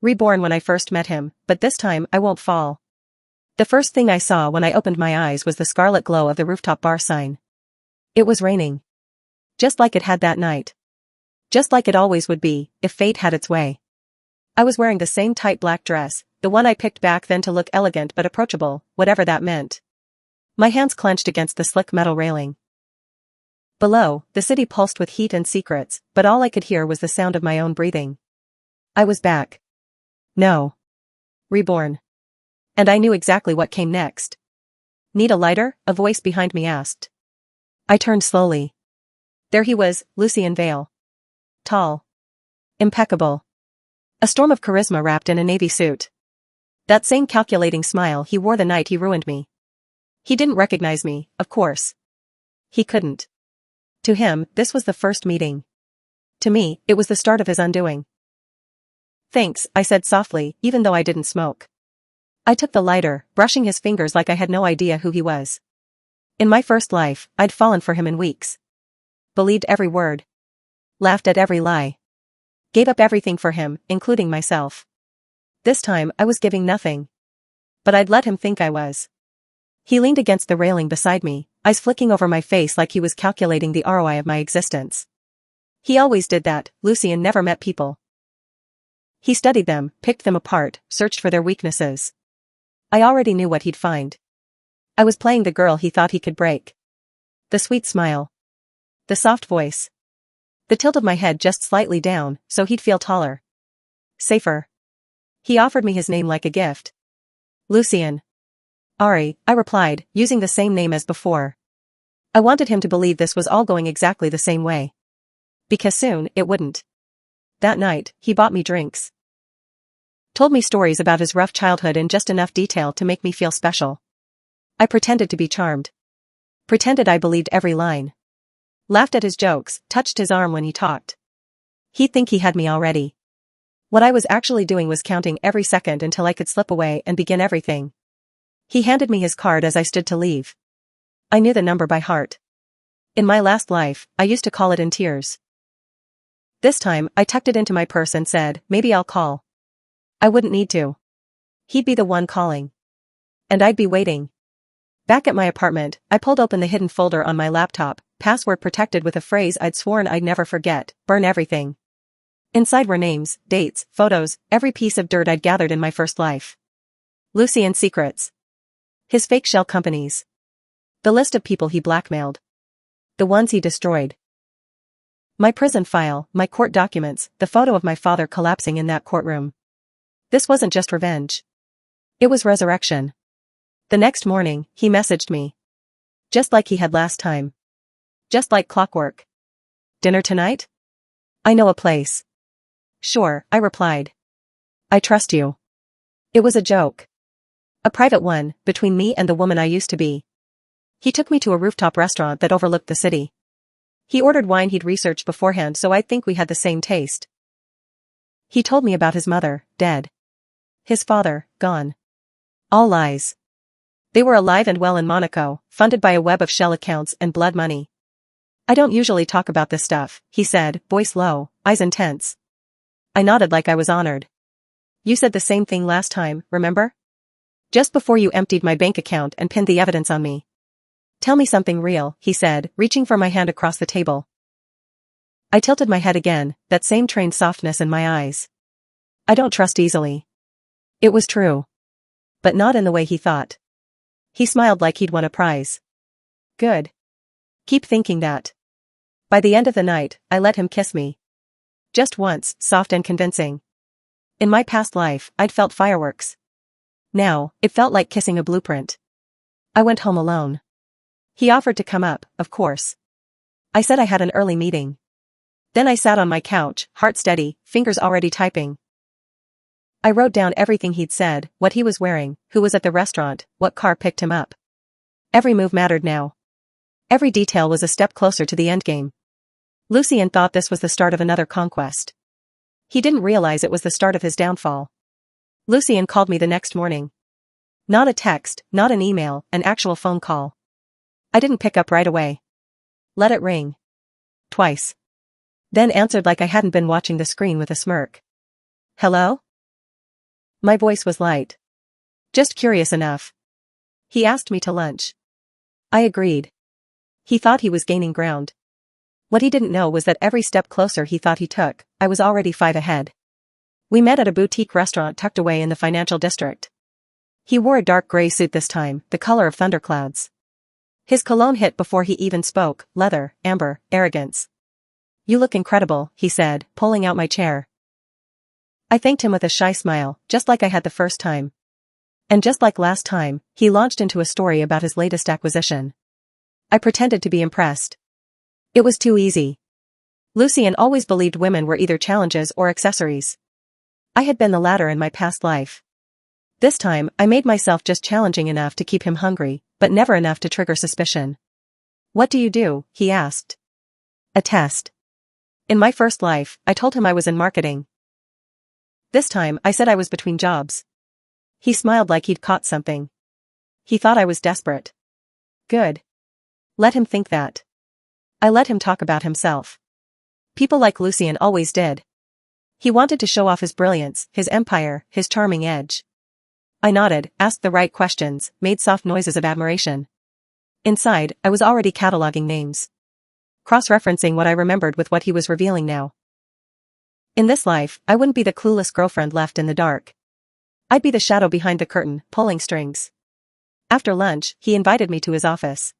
Reborn when I first met him, but this time I won't fall. The first thing I saw when I opened my eyes was the scarlet glow of the rooftop bar sign. It was raining. Just like it had that night. Just like it always would be, if fate had its way. I was wearing the same tight black dress, the one I picked back then to look elegant but approachable, whatever that meant. My hands clenched against the slick metal railing. Below, the city pulsed with heat and secrets, but all I could hear was the sound of my own breathing. I was back. No. Reborn. And I knew exactly what came next. Need a lighter? A voice behind me asked. I turned slowly. There he was, Lucien Vale. Tall. Impeccable. A storm of charisma wrapped in a navy suit. That same calculating smile he wore the night he ruined me. He didn't recognize me, of course. He couldn't. To him, this was the first meeting. To me, it was the start of his undoing. Thanks, I said softly, even though I didn't smoke. I took the lighter, brushing his fingers like I had no idea who he was. In my first life, I'd fallen for him in weeks. Believed every word. Laughed at every lie. Gave up everything for him, including myself. This time, I was giving nothing. But I'd let him think I was. He leaned against the railing beside me, eyes flicking over my face like he was calculating the ROI of my existence. He always did that. Lucien never met people. He studied them, picked them apart, searched for their weaknesses. I already knew what he'd find. I was playing the girl he thought he could break. The sweet smile. The soft voice. The tilt of my head just slightly down, so he'd feel taller. Safer. He offered me his name like a gift. Lucien. Ari, I replied, using the same name as before. I wanted him to believe this was all going exactly the same way. Because soon, it wouldn't. That night, he bought me drinks. Told me stories about his rough childhood in just enough detail to make me feel special. I pretended to be charmed. Pretended I believed every line. Laughed at his jokes, touched his arm when he talked. He'd think he had me already. What I was actually doing was counting every second until I could slip away and begin everything. He handed me his card as I stood to leave. I knew the number by heart. In my last life, I used to call it in tears. This time, I tucked it into my purse and said, maybe I'll call. I wouldn't need to. He'd be the one calling. And I'd be waiting. Back at my apartment, I pulled open the hidden folder on my laptop, password protected with a phrase I'd sworn I'd never forget, burn everything. Inside were names, dates, photos, every piece of dirt I'd gathered in my first life. Lucien's secrets. His fake shell companies. The list of people he blackmailed. The ones he destroyed. My prison file, my court documents, the photo of my father collapsing in that courtroom. This wasn't just revenge. It was resurrection. The next morning, he messaged me. Just like he had last time. Just like clockwork. Dinner tonight? I know a place. Sure, I replied. I trust you. It was a joke. A private one, between me and the woman I used to be. He took me to a rooftop restaurant that overlooked the city. He ordered wine he'd researched beforehand so I'd think we had the same taste. He told me about his mother, dead. His father, gone. All lies. They were alive and well in Monaco, funded by a web of shell accounts and blood money. I don't usually talk about this stuff, he said, voice low, eyes intense. I nodded like I was honored. You said the same thing last time, remember? Just before you emptied my bank account and pinned the evidence on me. Tell me something real, he said, reaching for my hand across the table. I tilted my head again, that same trained softness in my eyes. I don't trust easily. It was true. But not in the way he thought. He smiled like he'd won a prize. Good. Keep thinking that. By the end of the night, I let him kiss me. Just once, soft and convincing. In my past life, I'd felt fireworks. Now, it felt like kissing a blueprint. I went home alone. He offered to come up, of course. I said I had an early meeting. Then I sat on my couch, heart steady, fingers already typing. I wrote down everything he'd said, what he was wearing, who was at the restaurant, what car picked him up. Every move mattered now. Every detail was a step closer to the endgame. Lucien thought this was the start of another conquest. He didn't realize it was the start of his downfall. Lucien called me the next morning. Not a text, not an email, an actual phone call. I didn't pick up right away. Let it ring. Twice. Then answered like I hadn't been watching the screen with a smirk. Hello? My voice was light. Just curious enough. He asked me to lunch. I agreed. He thought he was gaining ground. What he didn't know was that every step closer he thought he took, I was already 5 ahead. We met at a boutique restaurant tucked away in the financial district. He wore a dark gray suit this time, the color of thunderclouds. His cologne hit before he even spoke, leather, amber, arrogance. You look incredible, he said, pulling out my chair. I thanked him with a shy smile, just like I had the first time. And just like last time, he launched into a story about his latest acquisition. I pretended to be impressed. It was too easy. Lucien always believed women were either challenges or accessories. I had been the latter in my past life. This time, I made myself just challenging enough to keep him hungry, but never enough to trigger suspicion. What do you do? He asked. A test. In my first life, I told him I was in marketing. This time, I said I was between jobs. He smiled like he'd caught something. He thought I was desperate. Good. Let him think that. I let him talk about himself. People like Lucien always did. He wanted to show off his brilliance, his empire, his charming edge. I nodded, asked the right questions, made soft noises of admiration. Inside, I was already cataloging names. Cross-referencing what I remembered with what he was revealing now. In this life, I wouldn't be the clueless girlfriend left in the dark. I'd be the shadow behind the curtain, pulling strings. After lunch, he invited me to his office.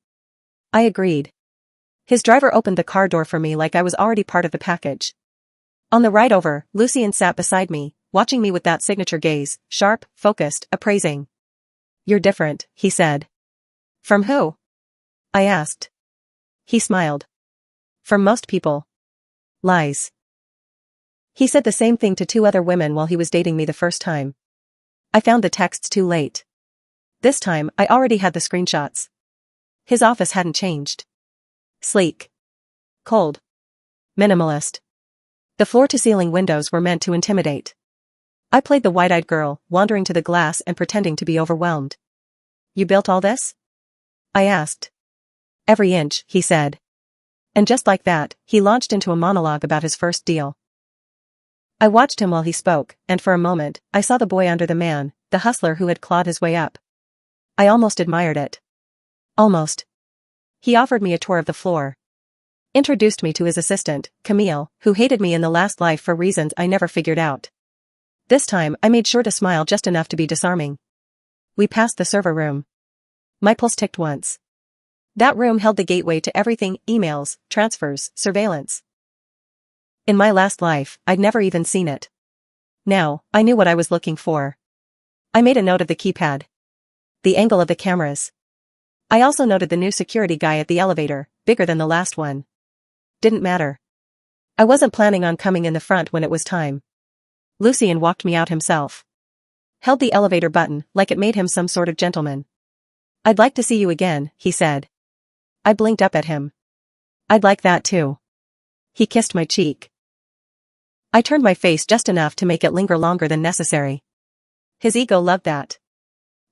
I agreed. His driver opened the car door for me like I was already part of the package. On the ride over, Lucien sat beside me, watching me with that signature gaze, sharp, focused, appraising. You're different, he said. From who? I asked. He smiled. From most people. Lies. He said the same thing to 2 other women while he was dating me the first time. I found the texts too late. This time, I already had the screenshots. His office hadn't changed. Sleek. Cold. Minimalist. The floor-to-ceiling windows were meant to intimidate. I played the wide-eyed girl, wandering to the glass and pretending to be overwhelmed. You built all this? I asked. Every inch, he said. And just like that, he launched into a monologue about his first deal. I watched him while he spoke, and for a moment, I saw the boy under the man, the hustler who had clawed his way up. I almost admired it. Almost. He offered me a tour of the floor. Introduced me to his assistant, Camille, who hated me in the last life for reasons I never figured out. This time, I made sure to smile just enough to be disarming. We passed the server room. My pulse ticked once. That room held the gateway to everything: emails, transfers, surveillance. In my last life, I'd never even seen it. Now, I knew what I was looking for. I made a note of the keypad. The angle of the cameras. I also noted the new security guy at the elevator, bigger than the last one. Didn't matter. I wasn't planning on coming in the front when it was time. Lucien walked me out himself. Held the elevator button like it made him some sort of gentleman. I'd like to see you again, he said. I blinked up at him. I'd like that too. He kissed my cheek. I turned my face just enough to make it linger longer than necessary. His ego loved that.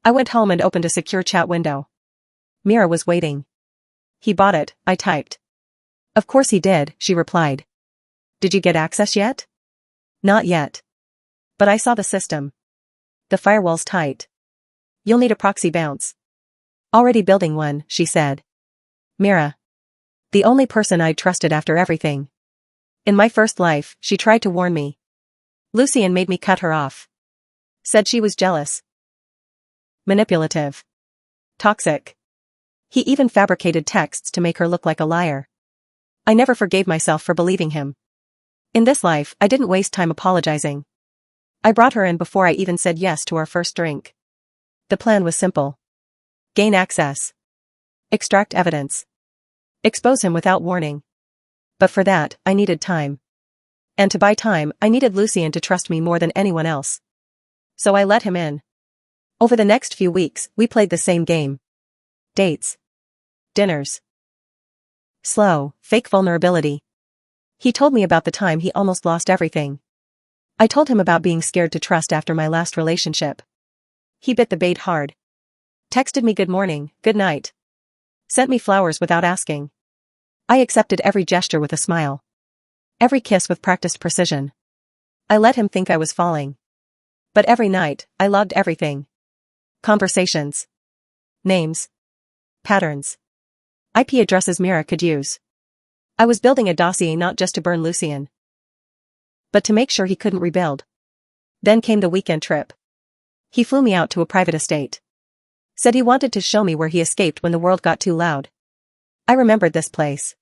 I went home and opened a secure chat window. Mira was waiting. He bought it, I typed. Of course he did, she replied. Did you get access yet? Not yet. But I saw the system. The firewall's tight. You'll need a proxy bounce. Already building one, she said. Mira. The only person I'd trusted after everything. In my first life, she tried to warn me. Lucien made me cut her off. Said she was jealous. Manipulative. Toxic. He even fabricated texts to make her look like a liar. I never forgave myself for believing him. In this life, I didn't waste time apologizing. I brought her in before I even said yes to our first drink. The plan was simple. Gain access. Extract evidence. Expose him without warning. But for that, I needed time. And to buy time, I needed Lucien to trust me more than anyone else. So I let him in. Over the next few weeks, we played the same game. Dates. Dinners. Slow, fake vulnerability. He told me about the time he almost lost everything. I told him about being scared to trust after my last relationship. He bit the bait hard. Texted me good morning, good night. Sent me flowers without asking. I accepted every gesture with a smile. Every kiss with practiced precision. I let him think I was falling. But every night, I logged everything. Conversations. Names. Patterns. IP addresses Mira could use. I was building a dossier not just to burn Lucian, but to make sure he couldn't rebuild. Then came the weekend trip. He flew me out to a private estate. Said he wanted to show me where he escaped when the world got too loud. I remembered this place.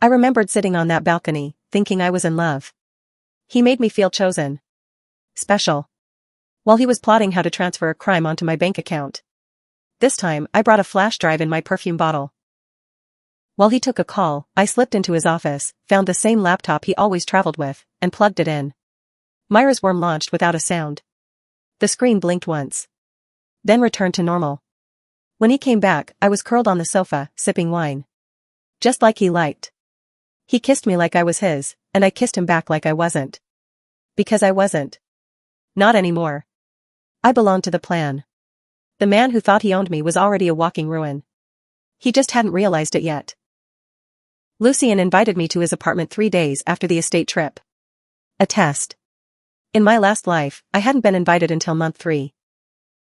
I remembered sitting on that balcony, thinking I was in love. He made me feel chosen. Special. While he was plotting how to transfer a crime onto my bank account. This time, I brought a flash drive in my perfume bottle. While he took a call, I slipped into his office, found the same laptop he always traveled with, and plugged it in. Myra's worm launched without a sound. The screen blinked once. Then returned to normal. When he came back, I was curled on the sofa, sipping wine. Just like he liked. He kissed me like I was his, and I kissed him back like I wasn't. Because I wasn't. Not anymore. I belonged to the plan. The man who thought he owned me was already a walking ruin. He just hadn't realized it yet. Lucian invited me to his apartment 3 days after the estate trip. A test. In my last life, I hadn't been invited until month 3.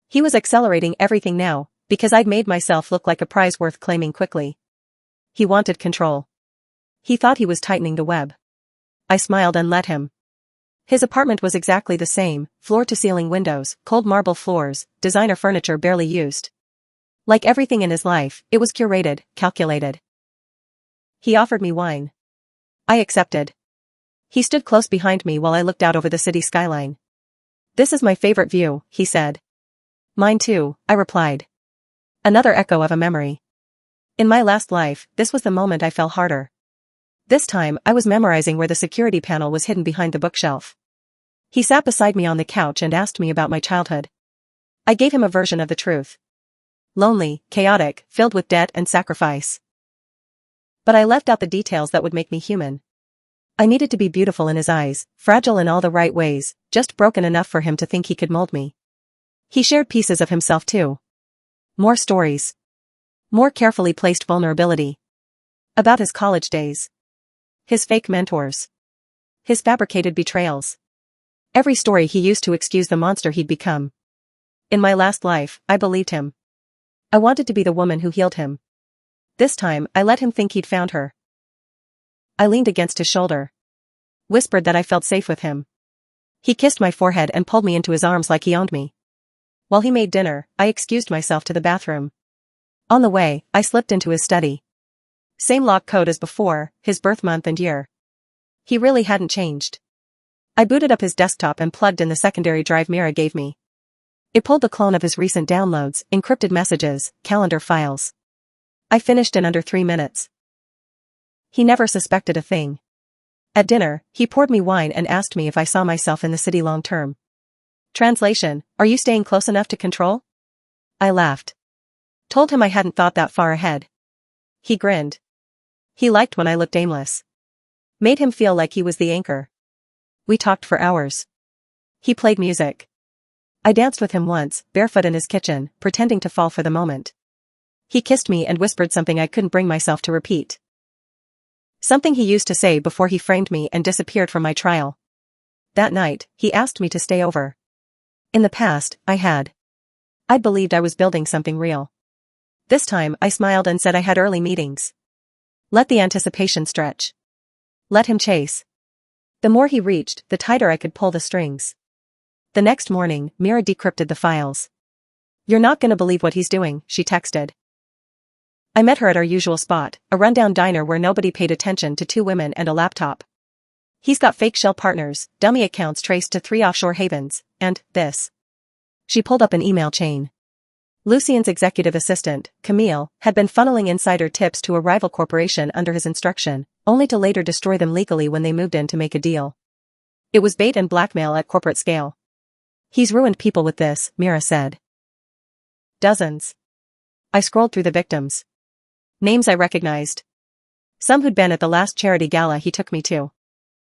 He was accelerating everything now, because I'd made myself look like a prize worth claiming quickly. He wanted control. He thought he was tightening the web. I smiled and let him. His apartment was exactly the same, floor-to-ceiling windows, cold marble floors, designer furniture barely used. Like everything in his life, it was curated, calculated. He offered me wine. I accepted. He stood close behind me while I looked out over the city skyline. "This is my favorite view," he said. "Mine too," I replied. Another echo of a memory. In my last life, this was the moment I fell harder. This time, I was memorizing where the security panel was hidden behind the bookshelf. He sat beside me on the couch and asked me about my childhood. I gave him a version of the truth. Lonely, chaotic, filled with debt and sacrifice. But I left out the details that would make me human. I needed to be beautiful in his eyes, fragile in all the right ways, just broken enough for him to think he could mold me. He shared pieces of himself too. More stories. More carefully placed vulnerability. About his college days. His fake mentors. His fabricated betrayals. Every story he used to excuse the monster he'd become. In my last life, I believed him. I wanted to be the woman who healed him. This time, I let him think he'd found her. I leaned against his shoulder. Whispered that I felt safe with him. He kissed my forehead and pulled me into his arms like he owned me. While he made dinner, I excused myself to the bathroom. On the way, I slipped into his study. Same lock code as before, his birth month and year. He really hadn't changed. I booted up his desktop and plugged in the secondary drive Mira gave me. It pulled the clone of his recent downloads, encrypted messages, calendar files. I finished in under 3 minutes. He never suspected a thing. At dinner, he poured me wine and asked me if I saw myself in the city long term. Translation: Are you staying close enough to control? I laughed. Told him I hadn't thought that far ahead. He grinned. He liked when I looked aimless. Made him feel like he was the anchor. We talked for hours. He played music. I danced with him once, barefoot in his kitchen, pretending to fall for the moment. He kissed me and whispered something I couldn't bring myself to repeat. Something he used to say before he framed me and disappeared from my trial. That night, he asked me to stay over. In the past, I had. I believed I was building something real. This time, I smiled and said I had early meetings. Let the anticipation stretch. Let him chase. The more he reached, the tighter I could pull the strings. The next morning, Mira decrypted the files. "You're not gonna believe what he's doing," she texted. I met her at our usual spot, a rundown diner where nobody paid attention to 2 women and a laptop. He's got fake shell partners, dummy accounts traced to 3 offshore havens, and this. She pulled up an email chain. Lucian's executive assistant, Camille, had been funneling insider tips to a rival corporation under his instruction, only to later destroy them legally when they moved in to make a deal. It was bait and blackmail at corporate scale. "He's ruined people with this," Mira said. Dozens. I scrolled through the victims. Names I recognized. Some who'd been at the last charity gala he took me to.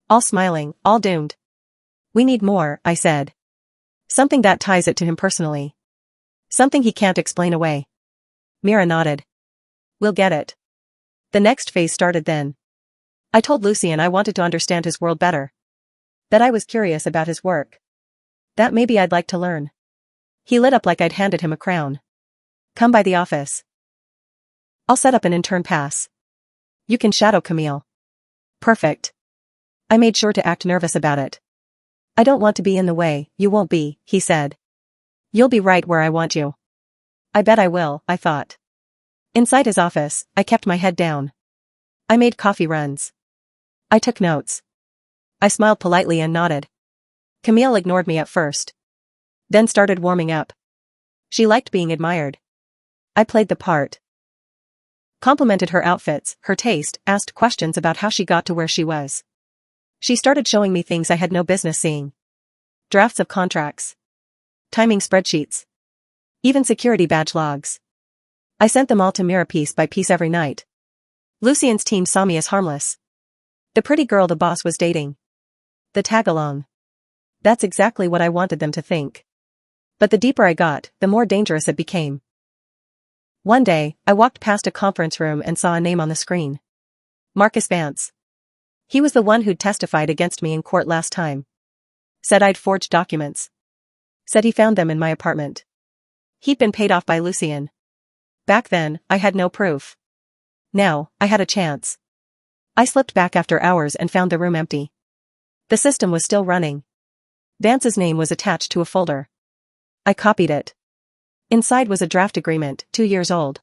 All smiling, all doomed. "We need more," I said. "Something that ties it to him personally. Something he can't explain away." Mira nodded. "We'll get it." The next phase started then. I told Lucian I wanted to understand his world better. That I was curious about his work. that maybe I'd like to learn. He lit up like I'd handed him a crown. Come by the office. I'll set up an intern pass. You can shadow Camille. Perfect. I made sure to act nervous about it. I don't want to be in the way. You won't be, he said. You'll be right where I want you. I bet I will, I thought. Inside his office, I kept my head down. I made coffee runs. I took notes. I smiled politely and nodded. Camille ignored me at first. Then started warming up. She liked being admired. I played the part. Complimented her outfits, her taste, asked questions about how she got to where she was. She started showing me things I had no business seeing. Drafts of contracts. Timing spreadsheets. Even security badge logs. I sent them all to Mira piece by piece every night. Lucien's team saw me as harmless. The pretty girl the boss was dating. The tag-along. That's exactly what I wanted them to think. But the deeper I got, the more dangerous it became. One day, I walked past a conference room and saw a name on the screen. Marcus Vance. He was the one who'd testified against me in court last time. Said I'd forged documents. Said he found them in my apartment. He'd been paid off by Lucien. Back then, I had no proof. Now, I had a chance. I slipped back after hours and found the room empty. The system was still running. Vance's name was attached to a folder. I copied it. Inside was a draft agreement, 2 years old.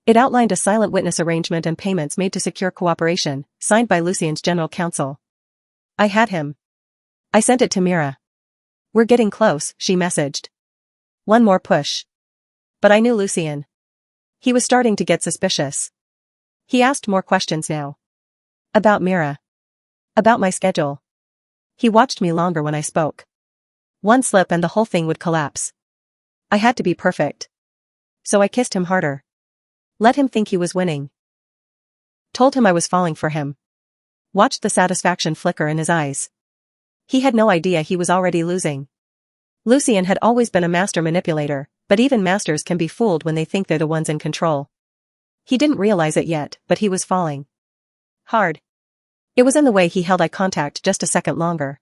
It outlined a silent witness arrangement and payments made to secure cooperation, signed by Lucien's general counsel. I had him. I sent it to Mira. We're getting close, she messaged. One more push. But I knew Lucien. He was starting to get suspicious. He asked more questions now. About Mira. About my schedule. He watched me longer when I spoke. One slip and the whole thing would collapse. I had to be perfect. So I kissed him harder. Let him think he was winning. Told him I was falling for him. Watched the satisfaction flicker in his eyes. He had no idea he was already losing. Lucien had always been a master manipulator, but even masters can be fooled when they think they're the ones in control. He didn't realize it yet, but he was falling. Hard. It was in the way he held eye contact just a second longer.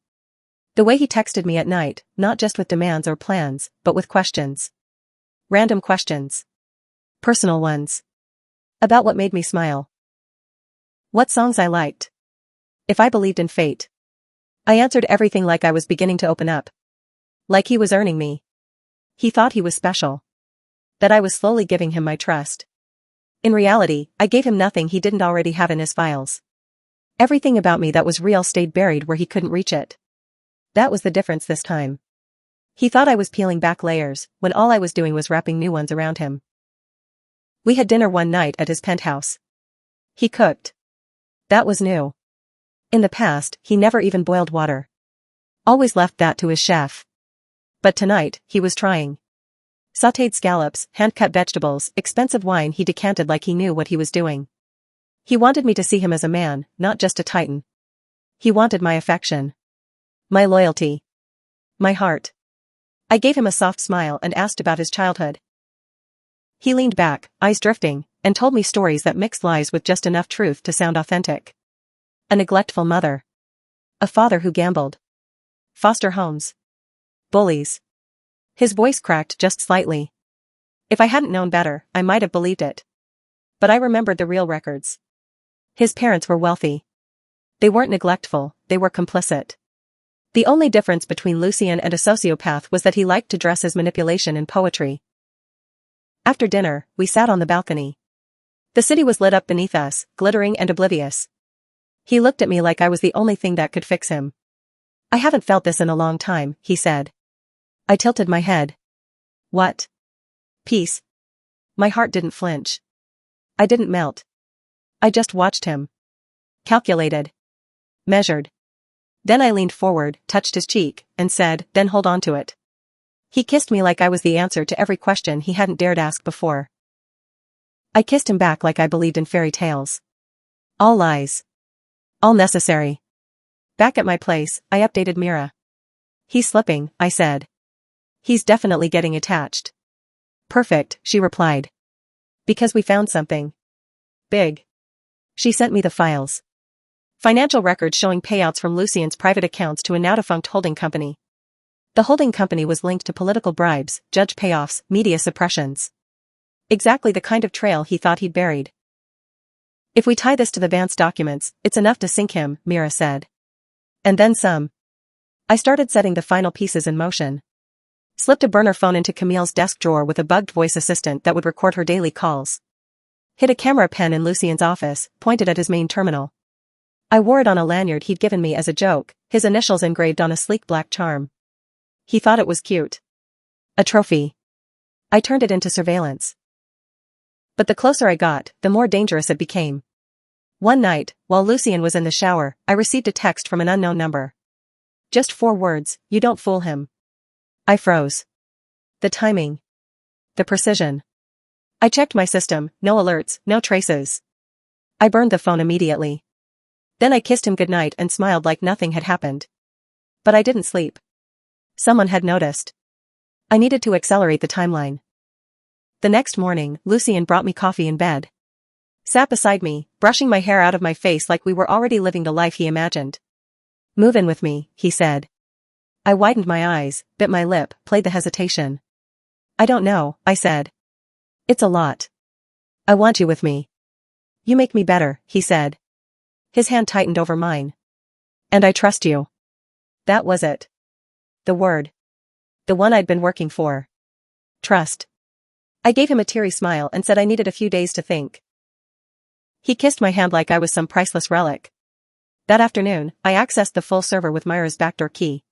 The way he texted me at night, not just with demands or plans, but with questions. Random questions. Personal ones. About what made me smile. What songs I liked. If I believed in fate. I answered everything like I was beginning to open up. Like he was earning me. He thought he was special. That I was slowly giving him my trust. In reality, I gave him nothing he didn't already have in his files. Everything about me that was real stayed buried where he couldn't reach it. That was the difference this time. He thought I was peeling back layers, when all I was doing was wrapping new ones around him. We had dinner one night at his penthouse. He cooked. That was new. In the past, he never even boiled water. Always left that to his chef. But tonight, he was trying. Sautéed scallops, hand-cut vegetables, expensive wine. He decanted like he knew what he was doing. He wanted me to see him as a man, not just a titan. He wanted my affection. My loyalty. My heart. I gave him a soft smile and asked about his childhood. He leaned back, eyes drifting, and told me stories that mixed lies with just enough truth to sound authentic. A neglectful mother. A father who gambled. Foster homes. Bullies. His voice cracked just slightly. If I hadn't known better, I might have believed it. But I remembered the real records. His parents were wealthy. They weren't neglectful, they were complicit. The only difference between Lucien and a sociopath was that he liked to dress his manipulation in poetry. After dinner, we sat on the balcony. The city was lit up beneath us, glittering and oblivious. He looked at me like I was the only thing that could fix him. I haven't felt this in a long time, he said. I tilted my head. What? Peace. My heart didn't flinch. I didn't melt. I just watched him. Calculated. Measured. Then I leaned forward, touched his cheek, and said, then hold on to it. He kissed me like I was the answer to every question he hadn't dared ask before. I kissed him back like I believed in fairy tales. All lies. All necessary. Back at my place, I updated Mira. He's slipping, I said. He's definitely getting attached. Perfect, she replied. Because we found something. Big. She sent me the files. Financial records showing payouts from Lucien's private accounts to a now-defunct holding company. The holding company was linked to political bribes, judge payoffs, media suppressions. Exactly the kind of trail he thought he'd buried. If we tie this to the Vance documents, it's enough to sink him, Mira said. And then some. I started setting the final pieces in motion. Slipped a burner phone into Camille's desk drawer with a bugged voice assistant that would record her daily calls. Hid a camera pen in Lucien's office, pointed at his main terminal. I wore it on a lanyard he'd given me as a joke, his initials engraved on a sleek black charm. He thought it was cute. A trophy. I turned it into surveillance. But the closer I got, the more dangerous it became. One night, while Lucien was in the shower, I received a text from an unknown number. Just 4 words, "You don't fool him." I froze. The timing. The precision. I checked my system, no alerts, no traces. I burned the phone immediately. Then I kissed him goodnight and smiled like nothing had happened. But I didn't sleep. Someone had noticed. I needed to accelerate the timeline. The next morning, Lucien brought me coffee in bed. Sat beside me, brushing my hair out of my face like we were already living the life he imagined. "Move in with me," he said. I widened my eyes, bit my lip, played the hesitation. "I don't know," I said. "It's a lot. I want you with me." "You make me better," he said. His hand tightened over mine. "And I trust you." That was it. The word. The one I'd been working for. Trust. I gave him a teary smile and said I needed a few days to think. He kissed my hand like I was some priceless relic. That afternoon, I accessed the full server with Myra's backdoor key.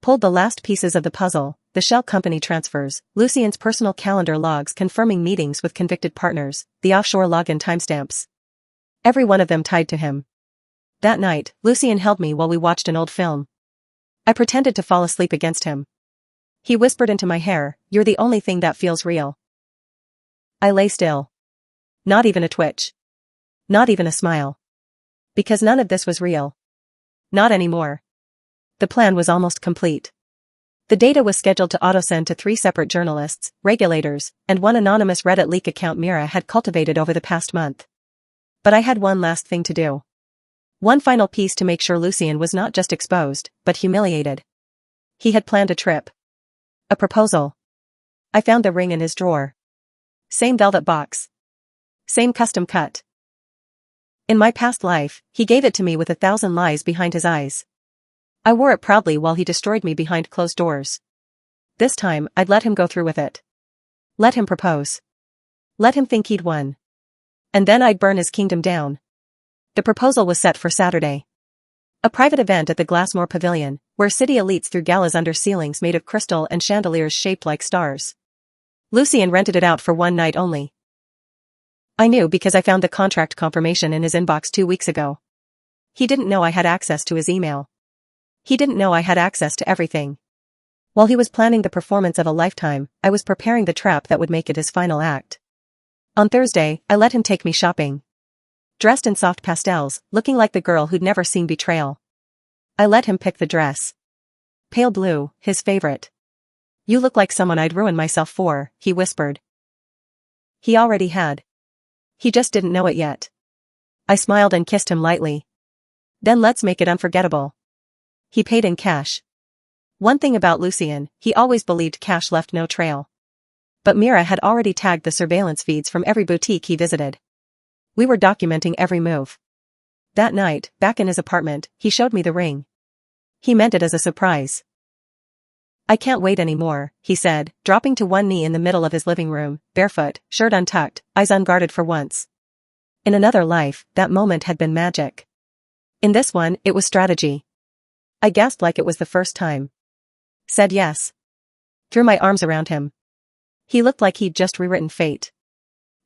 Pulled the last pieces of the puzzle, the shell company transfers, Lucien's personal calendar logs confirming meetings with convicted partners, the offshore login timestamps. Every one of them tied to him. That night, Lucien held me while we watched an old film. I pretended to fall asleep against him. He whispered into my hair, "You're the only thing that feels real." I lay still. Not even a twitch. Not even a smile. Because none of this was real. Not anymore. The plan was almost complete. The data was scheduled to autosend to 3 separate journalists, regulators, and one anonymous Reddit leak account Mira had cultivated over the past month. But I had one last thing to do. One final piece to make sure Lucien was not just exposed, but humiliated. He had planned a trip. A proposal. I found the ring in his drawer. Same velvet box. Same custom cut. In my past life, he gave it to me with 1,000 lies behind his eyes. I wore it proudly while he destroyed me behind closed doors. This time, I'd let him go through with it. Let him propose. Let him think he'd won. And then I'd burn his kingdom down. The proposal was set for Saturday. A private event at the Glassmore Pavilion, where city elites threw galas under ceilings made of crystal and chandeliers shaped like stars. Lucien rented it out for one night only. I knew because I found the contract confirmation in his inbox 2 weeks ago. He didn't know I had access to his email. He didn't know I had access to everything. While he was planning the performance of a lifetime, I was preparing the trap that would make it his final act. On Thursday, I let him take me shopping. Dressed in soft pastels, looking like the girl who'd never seen betrayal. I let him pick the dress. Pale blue, his favorite. "You look like someone I'd ruin myself for," he whispered. He already had. He just didn't know it yet. I smiled and kissed him lightly. "Then let's make it unforgettable." He paid in cash. One thing about Lucien, he always believed cash left no trail. But Mira had already tagged the surveillance feeds from every boutique he visited. We were documenting every move. That night, back in his apartment, he showed me the ring. He meant it as a surprise. "I can't wait anymore," he said, dropping to one knee in the middle of his living room, barefoot, shirt untucked, eyes unguarded for once. In another life, that moment had been magic. In this one, it was strategy. I gasped like it was the first time. Said yes. Threw my arms around him. He looked like he'd just rewritten fate.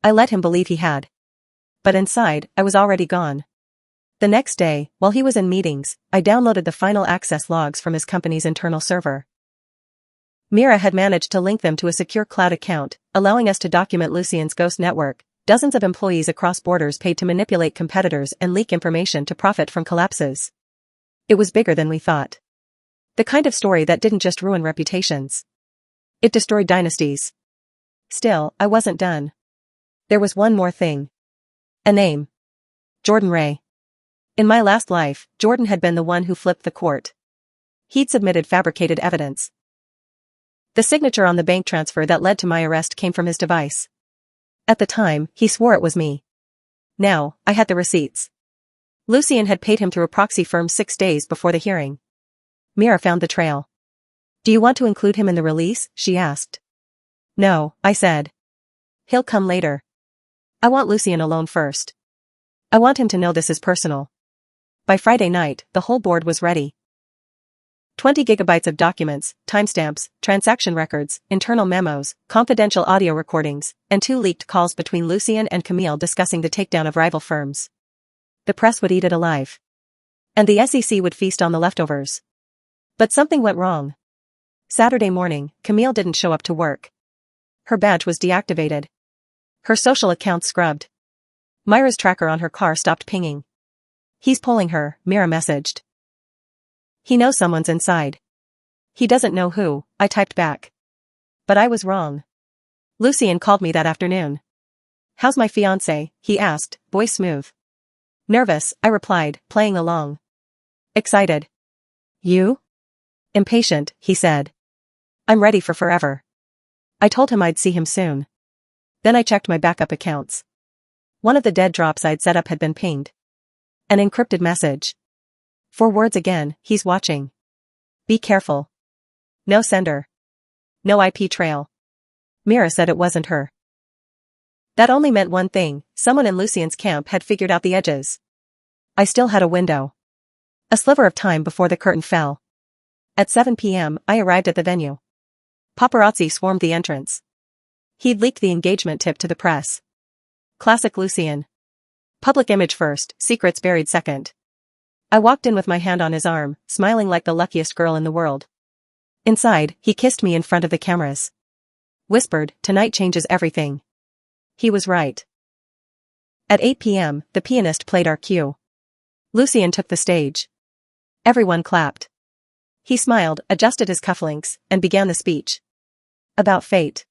I let him believe he had. But inside, I was already gone. The next day, while he was in meetings, I downloaded the final access logs from his company's internal server. Mira had managed to link them to a secure cloud account, allowing us to document Lucien's ghost network. Dozens of employees across borders paid to manipulate competitors and leak information to profit from collapses. It was bigger than we thought. The kind of story that didn't just ruin reputations. It destroyed dynasties. Still, I wasn't done. There was one more thing. A name. Jordan Ray. In my last life, Jordan had been the one who flipped the court. He'd submitted fabricated evidence. The signature on the bank transfer that led to my arrest came from his device. At the time, he swore it was me. Now, I had the receipts. Lucien had paid him through a proxy firm 6 days before the hearing. Mira found the trail. Do you want to include him in the release? She asked. No, I said. He'll come later. I want Lucien alone first. I want him to know this is personal. By Friday night, the whole board was ready. 20 gigabytes of documents, timestamps, transaction records, internal memos, confidential audio recordings, and 2 leaked calls between Lucien and Camille discussing the takedown of rival firms. The press would eat it alive. And the SEC would feast on the leftovers. But something went wrong. Saturday morning, Camille didn't show up to work. Her badge was deactivated. Her social account scrubbed. Myra's tracker on her car stopped pinging. He's pulling her, Mira messaged. He knows someone's inside. He doesn't know who, I typed back. But I was wrong. Lucien called me that afternoon. How's my fiancé? He asked, voice smooth. Nervous, I replied, playing along. Excited. You? Impatient, he said. I'm ready for forever. I told him I'd see him soon. Then I checked my backup accounts. One of the dead drops I'd set up had been pinged. An encrypted message. 4 words again, he's watching. Be careful. No sender. No IP trail. Mira said it wasn't her. That only meant one thing, someone in Lucien's camp had figured out the edges. I still had a window. A sliver of time before the curtain fell. At 7 p.m., I arrived at the venue. Paparazzi swarmed the entrance. He'd leaked the engagement tip to the press. Classic Lucien. Public image first, secrets buried second. I walked in with my hand on his arm, smiling like the luckiest girl in the world. Inside, he kissed me in front of the cameras. Whispered, tonight changes everything. He was right. At 8 p.m., the pianist played our cue. Lucien took the stage. Everyone clapped. He smiled, adjusted his cufflinks, and began the speech. About fate.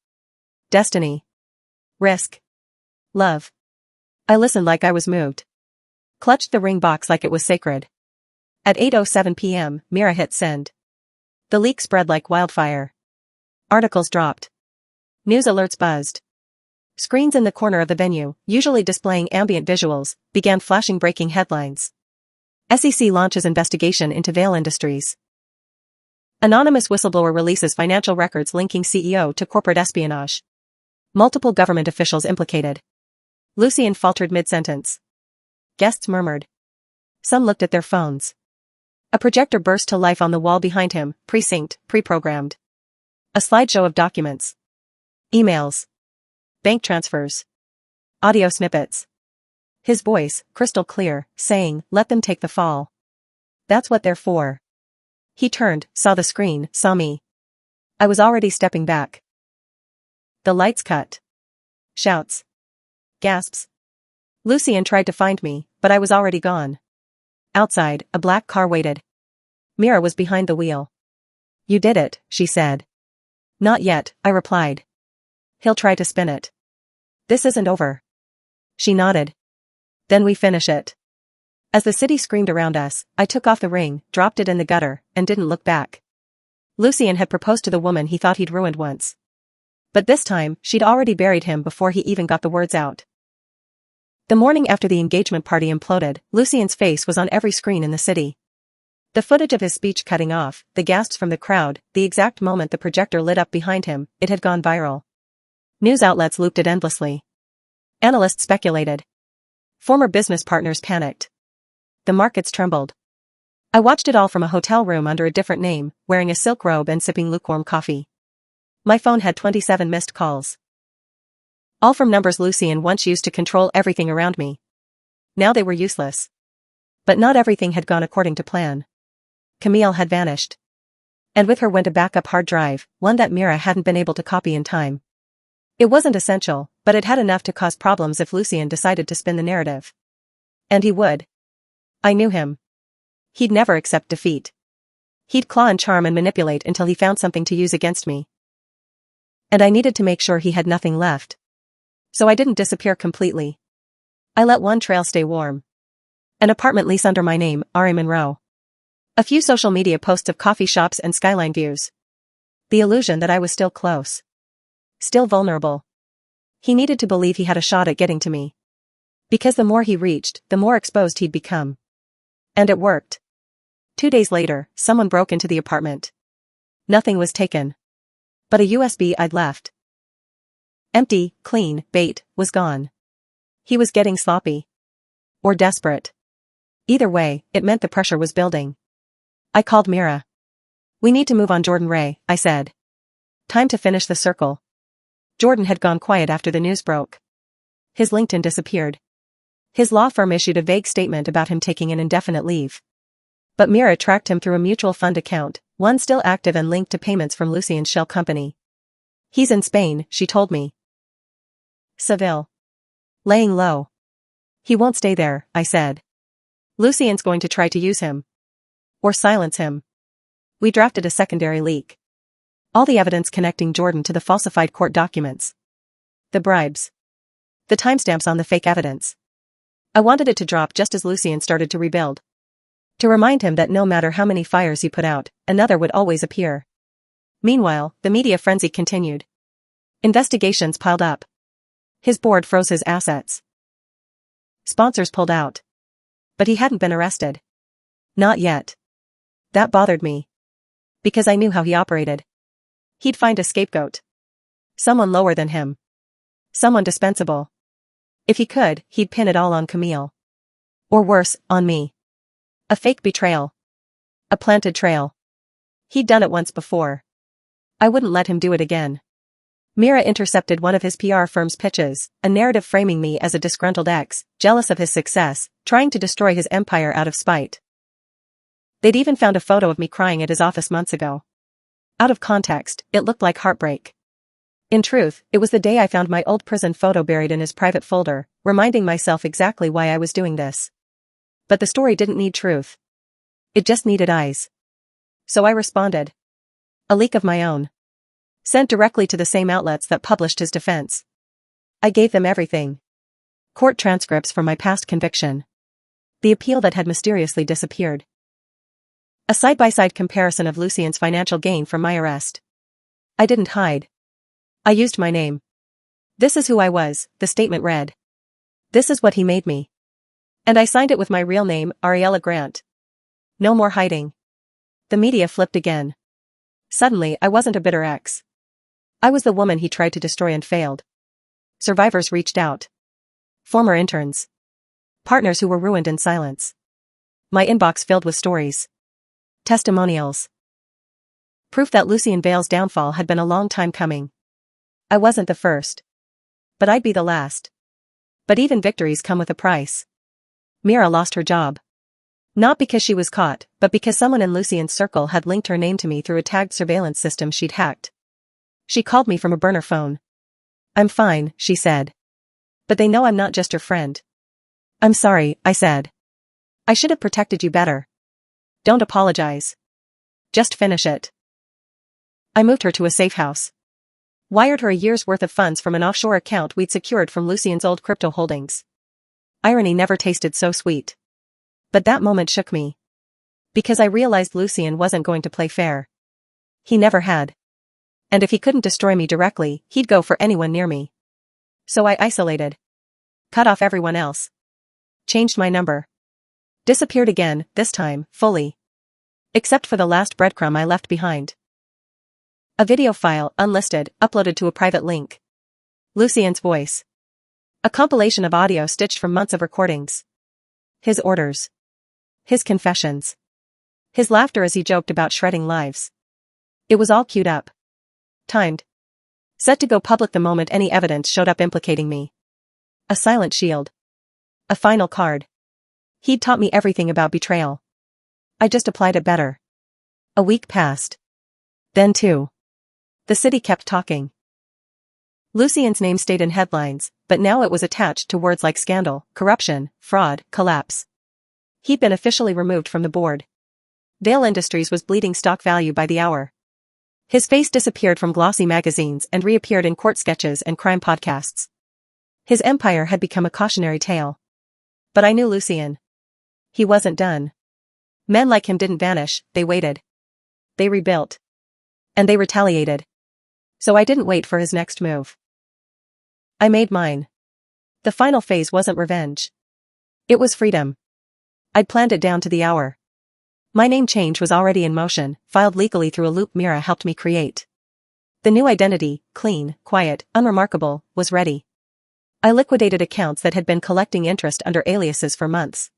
Destiny. Risk. Love. I listened like I was moved. Clutched the ring box like it was sacred. At 8:07 p.m., Mira hit send. The leak spread like wildfire. Articles dropped. News alerts buzzed. Screens in the corner of the venue, usually displaying ambient visuals, began flashing breaking headlines. SEC launches investigation into Vail Industries. Anonymous whistleblower releases financial records linking CEO to corporate espionage. Multiple government officials implicated. Lucien faltered mid-sentence. Guests murmured. Some looked at their phones. A projector burst to life on the wall behind him, precinct, pre-programmed. A slideshow of documents. Emails. Bank transfers. Audio snippets. His voice, crystal clear, saying, let them take the fall. That's what they're for. He turned, saw the screen, saw me. I was already stepping back. The lights cut. Shouts. Gasps. Lucien tried to find me, but I was already gone. Outside, a black car waited. Mira was behind the wheel. You did it, she said. Not yet, I replied. He'll try to spin it. This isn't over. She nodded. Then we finish it. As the city screamed around us, I took off the ring, dropped it in the gutter, and didn't look back. Lucien had proposed to the woman he thought he'd ruined once. But this time, she'd already buried him before he even got the words out. The morning after the engagement party imploded, Lucien's face was on every screen in the city. The footage of his speech cutting off, the gasps from the crowd, the exact moment the projector lit up behind him, it had gone viral. News outlets looped it endlessly. Analysts speculated. Former business partners panicked. The markets trembled. I watched it all from a hotel room under a different name, wearing a silk robe and sipping lukewarm coffee. My phone had 27 missed calls. All from numbers Lucien once used to control everything around me. Now they were useless. But not everything had gone according to plan. Camille had vanished. And with her went a backup hard drive, one that Mira hadn't been able to copy in time. It wasn't essential, but it had enough to cause problems if Lucien decided to spin the narrative. And he would. I knew him. He'd never accept defeat. He'd claw and charm and manipulate until he found something to use against me. And I needed to make sure he had nothing left. So I didn't disappear completely. I let one trail stay warm. An apartment lease under my name, Ari Monroe. A few social media posts of coffee shops and skyline views. The illusion that I was still close. Still vulnerable. He needed to believe he had a shot at getting to me. Because the more he reached, the more exposed he'd become. And it worked. 2 days later, someone broke into the apartment. Nothing was taken. But a USB I'd left. Empty, clean, bait, was gone. He was getting sloppy. Or desperate. Either way, it meant the pressure was building. I called Mira. "We need to move on, Jordan Ray," I said. "Time to finish the circle." Jordan had gone quiet after the news broke. His LinkedIn disappeared. His law firm issued a vague statement about him taking an indefinite leave. But Mira tracked him through a mutual fund account, one still active and linked to payments from Lucien's shell company. "He's in Spain," she told me. "Seville. Laying low." "He won't stay there," I said. "Lucien's going to try to use him. Or silence him." We drafted a secondary leak. All the evidence connecting Jordan to the falsified court documents. The bribes. The timestamps on the fake evidence. I wanted it to drop just as Lucien started to rebuild. To remind him that no matter how many fires he put out, another would always appear. Meanwhile, the media frenzy continued. Investigations piled up. His board froze his assets. Sponsors pulled out. But he hadn't been arrested. Not yet. That bothered me. Because I knew how he operated. He'd find a scapegoat. Someone lower than him. Someone dispensable. If he could, he'd pin it all on Camille. Or worse, on me. A fake betrayal. A planted trail. He'd done it once before. I wouldn't let him do it again. Mira intercepted one of his PR firm's pitches, a narrative framing me as a disgruntled ex, jealous of his success, trying to destroy his empire out of spite. They'd even found a photo of me crying at his office months ago. Out of context, it looked like heartbreak. In truth, it was the day I found my old prison photo buried in his private folder, reminding myself exactly why I was doing this. But the story didn't need truth. It just needed eyes. So I responded. A leak of my own. Sent directly to the same outlets that published his defense. I gave them everything. Court transcripts from my past conviction. The appeal that had mysteriously disappeared. A side-by-side comparison of Lucien's financial gain from my arrest. I didn't hide. I used my name. "This is who I was," the statement read. "This is what he made me." And I signed it with my real name, Ariella Grant. No more hiding. The media flipped again. Suddenly, I wasn't a bitter ex. I was the woman he tried to destroy and failed. Survivors reached out. Former interns. Partners who were ruined in silence. My inbox filled with stories. Testimonials. Proof that Lucien Vale's downfall had been a long time coming. I wasn't the first. But I'd be the last. But even victories come with a price. Mira lost her job. Not because she was caught, but because someone in Lucien's circle had linked her name to me through a tagged surveillance system she'd hacked. She called me from a burner phone. "I'm fine," she said. "But they know I'm not just your friend." "I'm sorry," I said. "I should have protected you better." "Don't apologize. Just finish it." I moved her to a safe house. Wired her a year's worth of funds from an offshore account we'd secured from Lucien's old crypto holdings. Irony never tasted so sweet. But that moment shook me. Because I realized Lucien wasn't going to play fair. He never had. And if he couldn't destroy me directly, he'd go for anyone near me. So I isolated. Cut off everyone else. Changed my number. Disappeared again, this time, fully. Except for the last breadcrumb I left behind. A video file, unlisted, uploaded to a private link. Lucien's voice. A compilation of audio stitched from months of recordings. His orders. His confessions. His laughter as he joked about shredding lives. It was all queued up. Timed. Set to go public the moment any evidence showed up implicating me. A silent shield. A final card. He'd taught me everything about betrayal. I just applied it better. A week passed. Then 2. The city kept talking. Lucien's name stayed in headlines, but now it was attached to words like scandal, corruption, fraud, collapse. He'd been officially removed from the board. Vale Industries was bleeding stock value by the hour. His face disappeared from glossy magazines and reappeared in court sketches and crime podcasts. His empire had become a cautionary tale. But I knew Lucien. He wasn't done. Men like him didn't vanish, they waited. They rebuilt. And they retaliated. So I didn't wait for his next move. I made mine. The final phase wasn't revenge. It was freedom. I'd planned it down to the hour. My name change was already in motion, filed legally through a loop Mira helped me create. The new identity, clean, quiet, unremarkable, was ready. I liquidated accounts that had been collecting interest under aliases for months.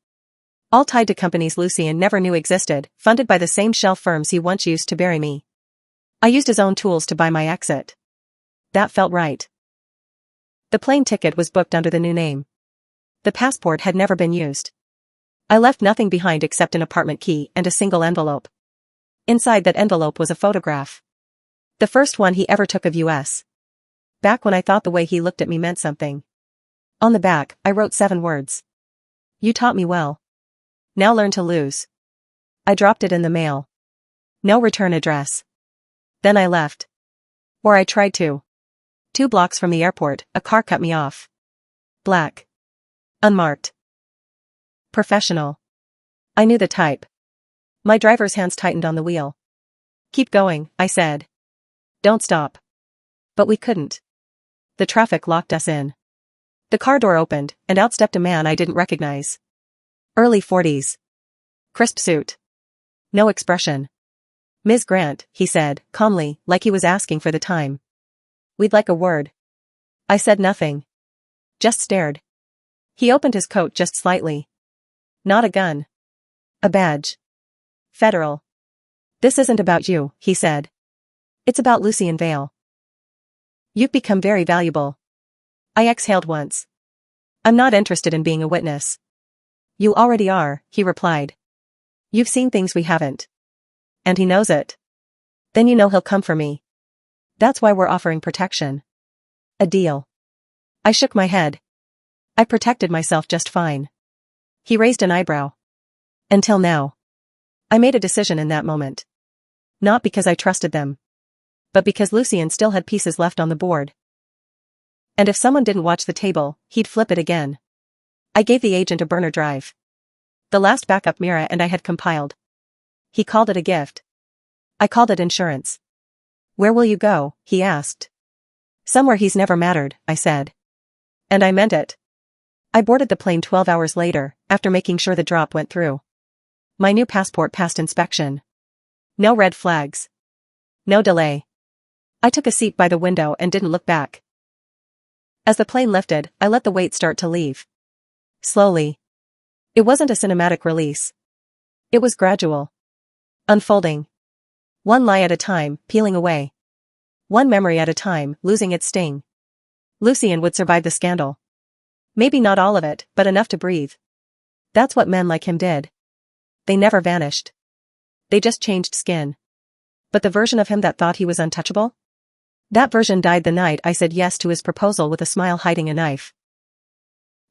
All tied to companies Lucien never knew existed, funded by the same shell firms he once used to bury me. I used his own tools to buy my exit. That felt right. The plane ticket was booked under the new name. The passport had never been used. I left nothing behind except an apartment key and a single envelope. Inside that envelope was a photograph. The first one he ever took of us. Back when I thought the way he looked at me meant something. On the back, I wrote 7 words. You taught me well. Now learn to lose. I dropped it in the mail. No return address. Then I left. Or I tried to. 2 blocks from the airport, a car cut me off. Black. Unmarked. Professional. I knew the type. My driver's hands tightened on the wheel. Keep going, I said. Don't stop. But we couldn't. The traffic locked us in. The car door opened, and out stepped a man I didn't recognize. Early 40s. Crisp suit. No expression. Ms. Grant, he said, calmly, like he was asking for the time. We'd like a word. I said nothing. Just stared. He opened his coat just slightly. Not a gun. A badge. Federal. This isn't about you, he said. It's about Lucien Vale. You've become very valuable. I exhaled once. I'm not interested in being a witness. You already are, he replied. You've seen things we haven't. And he knows it. Then you know he'll come for me. That's why we're offering protection. A deal. I shook my head. I protected myself just fine. He raised an eyebrow. Until now. I made a decision in that moment. Not because I trusted them. But because Lucien still had pieces left on the board. And if someone didn't watch the table, he'd flip it again. I gave the agent a burner drive. The last backup Mira and I had compiled. He called it a gift. I called it insurance. Where will you go? He asked. Somewhere he's never mattered, I said. And I meant it. I boarded the plane 12 hours later, after making sure the drop went through. My new passport passed inspection. No red flags. No delay. I took a seat by the window and didn't look back. As the plane lifted, I let the weight start to leave. Slowly. It wasn't a cinematic release. It was gradual. Unfolding. One lie at a time, peeling away. One memory at a time, losing its sting. Lucien would survive the scandal. Maybe not all of it, but enough to breathe. That's what men like him did. They never vanished. They just changed skin. But the version of him that thought he was untouchable? That version died the night I said yes to his proposal with a smile hiding a knife.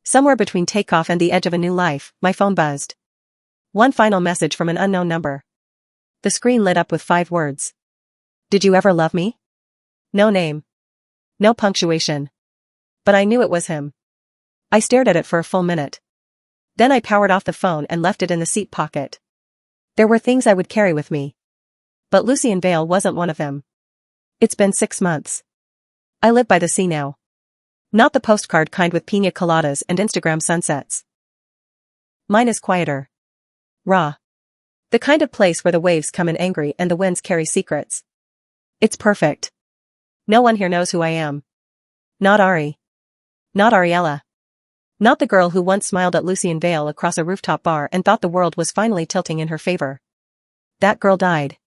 Somewhere between takeoff and the edge of a new life, my phone buzzed. One final message from an unknown number. The screen lit up with 5 words. Did you ever love me? No name. No punctuation. But I knew it was him. I stared at it for a full minute. Then I powered off the phone and left it in the seat pocket. There were things I would carry with me. But Lucien Vale wasn't one of them. It's been 6 months. I live by the sea now. Not the postcard kind with piña coladas and Instagram sunsets. Mine is quieter. Raw. The kind of place where the waves come in angry and the winds carry secrets. It's perfect. No one here knows who I am. Not Ari. Not Ariella. Not the girl who once smiled at Lucien Vale across a rooftop bar and thought the world was finally tilting in her favor. That girl died.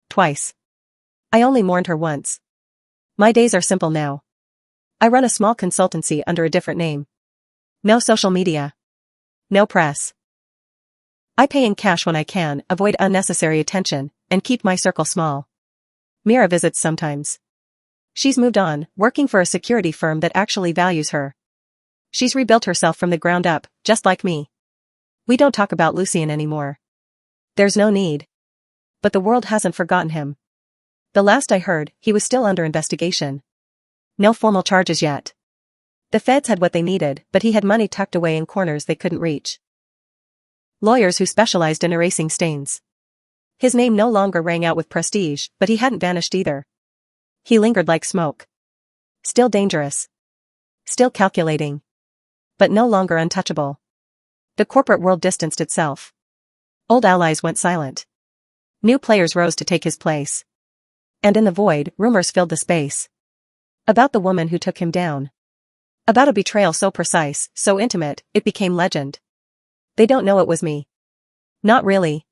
Twice. I only mourned her once. My days are simple now. I run a small consultancy under a different name. No social media. No press. I pay in cash when I can, avoid unnecessary attention, and keep my circle small. Mira visits sometimes. She's moved on, working for a security firm that actually values her. She's rebuilt herself from the ground up, just like me. We don't talk about Lucien anymore. There's no need. But the world hasn't forgotten him. The last I heard, he was still under investigation. No formal charges yet. The feds had what they needed, but he had money tucked away in corners they couldn't reach. Lawyers who specialized in erasing stains. His name no longer rang out with prestige, but he hadn't vanished either. He lingered like smoke. Still dangerous. Still calculating. But no longer untouchable. The corporate world distanced itself. Old allies went silent. New players rose to take his place. And in the void, rumors filled the space. About the woman who took him down. About a betrayal so precise, so intimate, it became legend. They don't know it was me. Not really.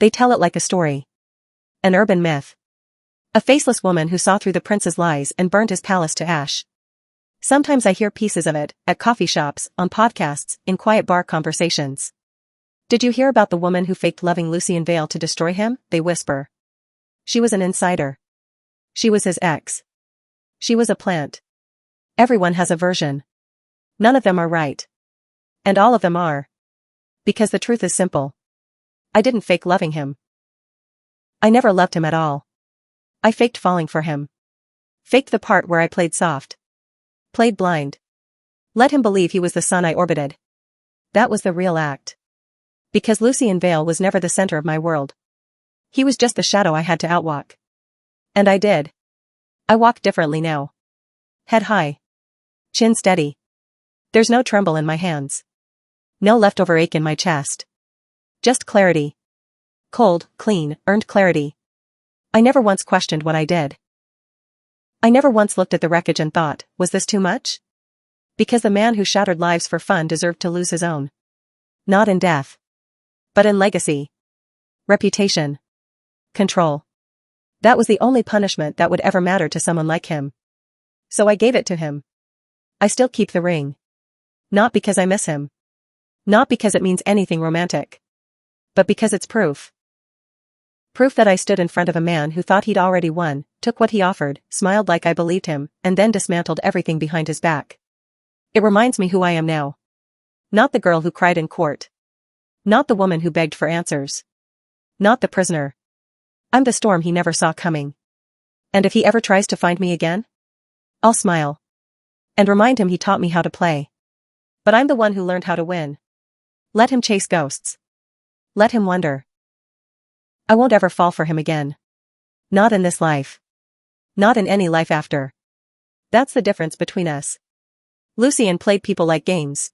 They tell it like a story. An urban myth. A faceless woman who saw through the prince's lies and burned his palace to ash. Sometimes I hear pieces of it, at coffee shops, on podcasts, in quiet bar conversations. Did you hear about the woman who faked loving Lucien Vale to destroy him? They whisper. She was an insider. She was his ex. She was a plant. Everyone has a version. None of them are right. And all of them are. Because the truth is simple. I didn't fake loving him. I never loved him at all. I faked falling for him. Faked the part where I played soft. Played blind. Let him believe he was the sun I orbited. That was the real act. Because Lucien Vale was never the center of my world. He was just the shadow I had to outwalk. And I did. I walk differently now. Head high. Chin steady. There's no tremble in my hands. No leftover ache in my chest. Just clarity. Cold, clean, earned clarity. I never once questioned what I did. I never once looked at the wreckage and thought, was this too much? Because the man who shattered lives for fun deserved to lose his own. Not in death. But in legacy. Reputation. Control. That was the only punishment that would ever matter to someone like him. So I gave it to him. I still keep the ring. Not because I miss him. Not because it means anything romantic. But because it's proof. Proof that I stood in front of a man who thought he'd already won, took what he offered, smiled like I believed him, and then dismantled everything behind his back. It reminds me who I am now. Not the girl who cried in court. Not the woman who begged for answers. Not the prisoner. I'm the storm he never saw coming. And if he ever tries to find me again, I'll smile. And remind him he taught me how to play. But I'm the one who learned how to win. Let him chase ghosts. Let him wonder. I won't ever fall for him again. Not in this life. Not in any life after. That's the difference between us. Lucien played people like games.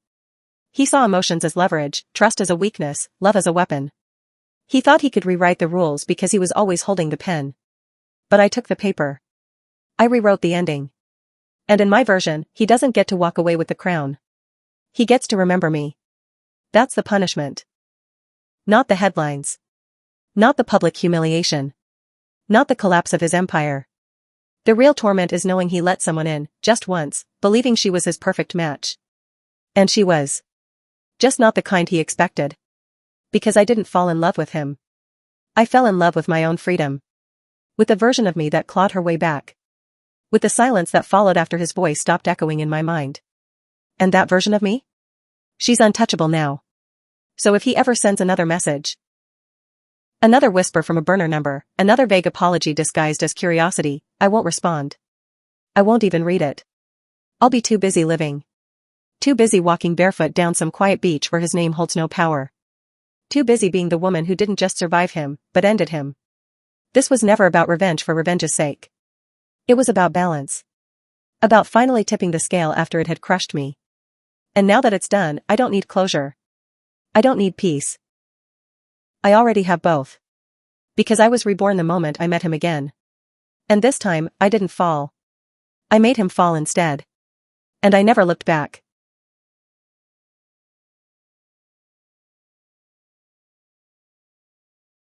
He saw emotions as leverage, trust as a weakness, love as a weapon. He thought he could rewrite the rules because he was always holding the pen. But I took the paper. I rewrote the ending. And in my version, he doesn't get to walk away with the crown. He gets to remember me. That's the punishment. Not the headlines. Not the public humiliation. Not the collapse of his empire. The real torment is knowing he let someone in, just once, believing she was his perfect match. And she was. Just not the kind he expected. Because I didn't fall in love with him. I fell in love with my own freedom. With the version of me that clawed her way back. With the silence that followed after his voice stopped echoing in my mind. And that version of me? She's untouchable now. So if he ever sends another message. Another whisper from a burner number, another vague apology disguised as curiosity, I won't respond. I won't even read it. I'll be too busy living. Too busy walking barefoot down some quiet beach where his name holds no power. Too busy being the woman who didn't just survive him, but ended him. This was never about revenge for revenge's sake. It was about balance. About finally tipping the scale after it had crushed me. And now that it's done, I don't need closure. I don't need peace. I already have both. Because I was reborn the moment I met him again. And this time, I didn't fall. I made him fall instead. And I never looked back.